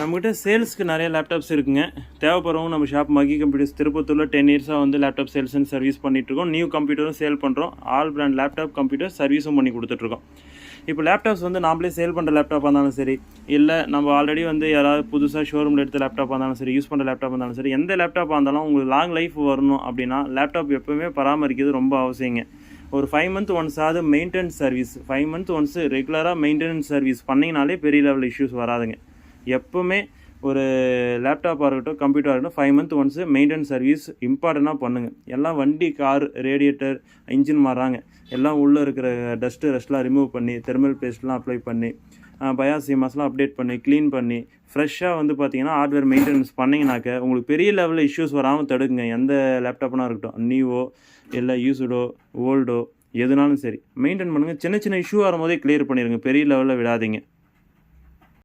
நம்மகிட்ட சேல்ஸ்க்கு நிறைய லேப்டாப்ஸ் இருக்குங்க. தேவைப்படுறவங்க நம்ம ஷாப் மகி கம்ப்யூட்டர்ஸ் திருப்பத்தூரில் 10 இயர்ஸாக வந்து லேப்டாப் சேல்ஸ் அண்ட் சர்வீஸ் பண்ணிகிட்ருக்கோம். நியூ கம்ப்யூட்டரும் சேல் பண்ணுறோம். ஆல் பிராண்ட் லேப்டாப் கம்ப்யூட்டர் சர்வீஸும் பண்ணி கொடுத்துட்ருக்கோம். இப்போ லேப்டாப்ஸ் வந்து நாமளே சேல் பண்ணுற லேப்டாப்பாக இருந்தாலும் சரி, இல்லை நம்ம ஆல்ரெடி வந்து யாராவது புதுசாக ஷோரூமில் எடுத்த லேப்டாப்பாக இருந்தாலும் சரி, யூஸ் பண்ணுற லேப்டாப்பாக இருந்தாலும் சரி, எந்த லேப்டாப்பாக இருந்தாலும் உங்களுக்கு லாங் லைஃப் வரணும் அப்படின்னா லேப்டாப் எப்போவுமே பராமரிக்கிறது ரொம்ப அவசியங்க. ஒரு 5 மந்த் ஒன்ஸ் ஆகுது மெயின்டெனன்ஸ் சர்வீஸ், 5 மந்த் ஒன்ஸ் ரெகுலராக மெயின்டெனன்ஸ் சர்வீஸ் பண்ணிங்கனாலே பெரிய லெவல் இஷ்யூஸ் வராதுங்க. எப்போவுமே ஒரு லேப்டாப்பாக இருக்கட்டும், கம்ப்யூட்டராக இருக்கட்டும், 5 மந்த் ஒன்ஸு மெயின்டெனன்ஸ் சர்வீஸ் இம்பார்ட்டண்ட்டாக பண்ணுங்கள். எல்லாம் வண்டி, கார், ரேடியேட்டர், இன்ஜின் மாறுறாங்க. எல்லாம் உள்ளே இருக்கிற ரெஸ்ட்லாம் ரிமூவ் பண்ணி, தெர்மல் பேஸ்ட்லாம் அப்ளை பண்ணி, பயாசிமாஸ்லாம் அப்டேட் பண்ணி, க்ளீன் பண்ணி, ஃப்ரெஷ்ஷாக வந்து பார்த்தீங்கன்னா ஹார்ட்வேர் மெயின்டெனன்ஸ் பண்ணிங்கனாக்க உங்களுக்கு பெரிய லெவலில் இஷ்யூஸ் வராமல் தடுக்குங்க. எந்த லேப்டாப்னா இருக்கட்டும், நியூவோ இல்லை யூஸ்டோ ஓல்டோ எதுனாலும் சரி மெயின்டைன் பண்ணுங்கள். சின்ன சின்ன இஷ்யூ வரும்போதே கிளியர் பண்ணிடுங்க, பெரிய லெவலில் விடாதீங்க.